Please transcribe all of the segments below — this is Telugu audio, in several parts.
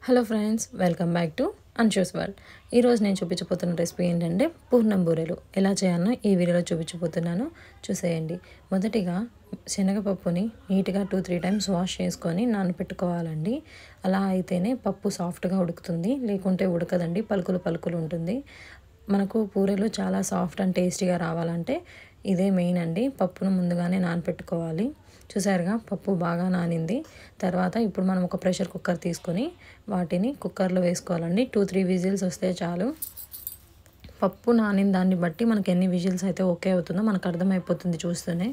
Hello friends, welcome back to Anshu's world. ఈరోజు నేను చూపించబోతున్న రెసిపీ ఏంటంటే పూర్ణం బూరెలు. ఎలా చేయాలో ఈ వీడియోలో చూపించబోతున్నాను, చూసేయండి. మొదటిగా శనగపప్పుని నీట్గా 2-3 టైమ్స్ వాష్ చేసుకొని నానబెట్టుకోవాలండి. అలా అయితేనే పప్పు సాఫ్ట్గా ఉడుకుతుంది, లేకుంటే ఉడకదండి, పలుకులు పలుకులు ఉంటుంది. మనకు పూరెలు చాలా సాఫ్ట్ అండ్ టేస్టీగా రావాలంటే ఇదే మెయిన్ అండి. పప్పును ముందుగానే నానబెట్టుకోవాలి. చూసారుగా, పప్పు బాగా నానింది. తర్వాత ఇప్పుడు మనం ఒక ప్రెషర్ కుక్కర్ తీసుకొని వాటిని కుక్కర్లో వేసుకోవాలండి. 2-3 విజిల్స్ వస్తే చాలు. పప్పు నానిన దాన్ని బట్టి మనకి ఎన్ని విజిల్స్ అయితే ఓకే అవుతుందో మనకు అర్థమైపోతుంది చూస్తూనే.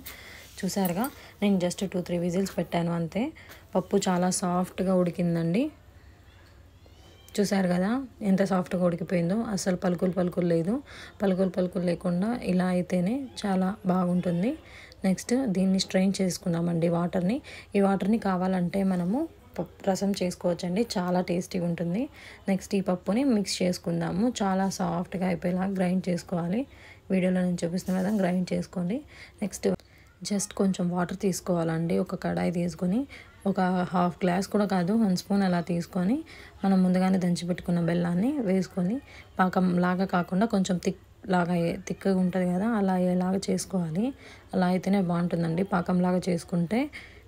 చూసారుగా, నేను జస్ట్ 2-3 విజిల్స్ పెట్టాను అంతే. పప్పు చాలా సాఫ్ట్గా ఉడికిందండి. చూసారు కదా ఎంత సాఫ్ట్గా ఉడికిపోయిందో. అసలు పలుకులు పలుకులు లేదు. పలుకులు పలుకులు లేకుండా ఇలా అయితేనే చాలా బాగుంటుంది. నెక్స్ట్ దీన్ని స్ట్రెయిన్ చేసుకుందామండి వాటర్ని. ఈ వాటర్ని కావాలంటే మనము రసం చేసుకోవచ్చండి, చాలా టేస్టీగా ఉంటుంది. నెక్స్ట్ ఈ పప్పుని మిక్స్ చేసుకుందాము. చాలా సాఫ్ట్గా అయిపోయేలా గ్రైండ్ చేసుకోవాలి. వీడియోలో నేను చూపిస్తున్న విధంగా గ్రైండ్ చేసుకోండి. నెక్స్ట్ జస్ట్ కొంచెం వాటర్ తీసుకోవాలండి. ఒక కడాయి తీసుకొని ఒక హాఫ్ గ్లాస్ కూడా కాదు, 1 స్పూన్ అలా తీసుకొని మనం ముందుగానే దంచిపెట్టుకున్న బెల్లాన్ని వేసుకొని పాకం లాగా కాకుండా కొంచెం థిక్గా ఉంటుంది కదా, అలా అయ్యేలాగా చేసుకోవాలి. అలా అయితేనే బాగుంటుందండి. పాకంలాగా చేసుకుంటే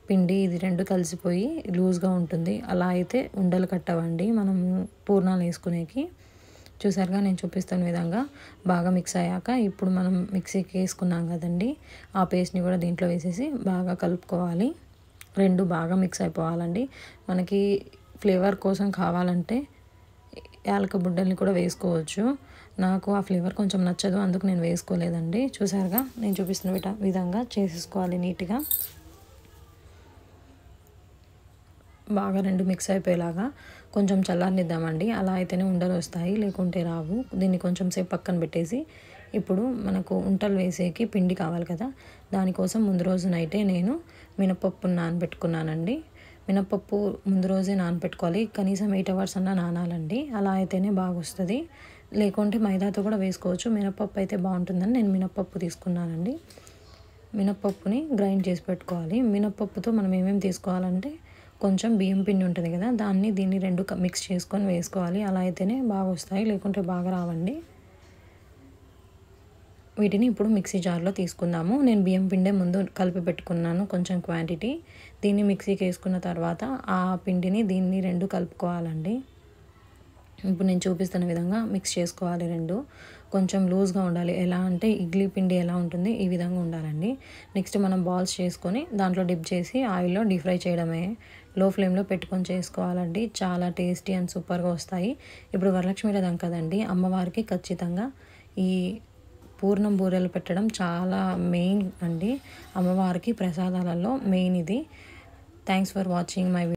పిండి ఇది రెండు కలిసిపోయి లూజ్గా ఉంటుంది. అలా అయితే ఉండలు కట్టవండి మనం పూర్ణాలు వేసుకునేకి. చూసారుగా, నేను చూపిస్తున్న విధంగా బాగా మిక్స్ అయ్యాక ఇప్పుడు మనం మిక్సీకి వేసుకున్నాం కదండి, ఆ పేస్ట్ని కూడా దీంట్లో వేసేసి బాగా కలుపుకోవాలి. రెండు బాగా మిక్స్ అయిపోవాలండి. మనకి ఫ్లేవర్ కోసం కావాలంటే యాలక బుడ్డల్ని కూడా వేసుకోవచ్చు. నాకు ఆ ఫ్లేవర్ కొంచెం నచ్చదు, అందుకు నేను వేసుకోలేదండి. చూసారుగా, నేను చూపిస్తున్న విధంగా చేసేసుకోవాలి నీట్గా. బాగా రెండు మిక్స్ అయిపోయేలాగా కొంచెం చల్లారనిద్దామండి. అలా అయితేనే ఉండలు వస్తాయి, లేకుంటే రావు. దీన్ని కొంచెం సేపు పక్కన పెట్టేసి ఇప్పుడు మనకు ఉంటలు వేసేకి పిండి కావాలి కదా, దానికోసం ముందు రోజు నైటే నేను మినపప్పును నానబెట్టుకున్నానండి. మినపప్పు ముందు రోజే నానబెట్టుకోవాలి, కనీసం 8 అవర్స్ అన్నా నానాలండి. అలా అయితేనే బాగా వస్తుంది. లేకుంటే మైదాతో కూడా వేసుకోవచ్చు. మినపప్పు అయితే బాగుంటుందని నేను మినపప్పు తీసుకున్నానండి. మినపప్పుని గ్రైండ్ చేసి పెట్టుకోవాలి. మినపప్పుతో మనం ఏమేమి తీసుకోవాలంటే కొంచెం బియ్యం పిండి ఉంటుంది కదా, దీన్ని రెండు మిక్స్ చేసుకొని వేసుకోవాలి. అలా అయితేనే బాగా వస్తాయి, లేకుంటే బాగా రావండి. వీటిని ఇప్పుడు మిక్సీ జార్లో తీసుకుందాము. నేను బియ్యం పిండే ముందు కలిపి పెట్టుకున్నాను కొంచెం క్వాంటిటీ. దీన్ని మిక్సీకి వేసుకున్న తర్వాత ఆ పిండిని దీన్ని రెండు కలుపుకోవాలండి. ఇప్పుడు నేను చూపిస్తున్న విధంగా మిక్స్ చేసుకోవాలి రెండు. కొంచెం లూజ్గా ఉండాలి. ఎలా అంటే ఇడ్లీ పిండి ఎలా ఉంటుంది, ఈ విధంగా ఉండాలండి. నెక్స్ట్ మనం బాల్స్ చేసుకొని దాంట్లో డిప్ చేసి ఆయిల్లో డీప్ ఫ్రై చేయడమే. లో ఫ్లేమ్లో పెట్టుకొని చేసుకోవాలండి. చాలా టేస్టీ అండ్ సూపర్గా వస్తాయి. ఇప్పుడు వరలక్ష్మి వ్రతం కదండి, అమ్మవారికి ఖచ్చితంగా ఈ పూర్ణం బూరెలు పెట్టడం చాలా మెయిన్ అండి. అమ్మవారికి ప్రసాదాలలో మెయిన్ ఇది. Thanks for watching my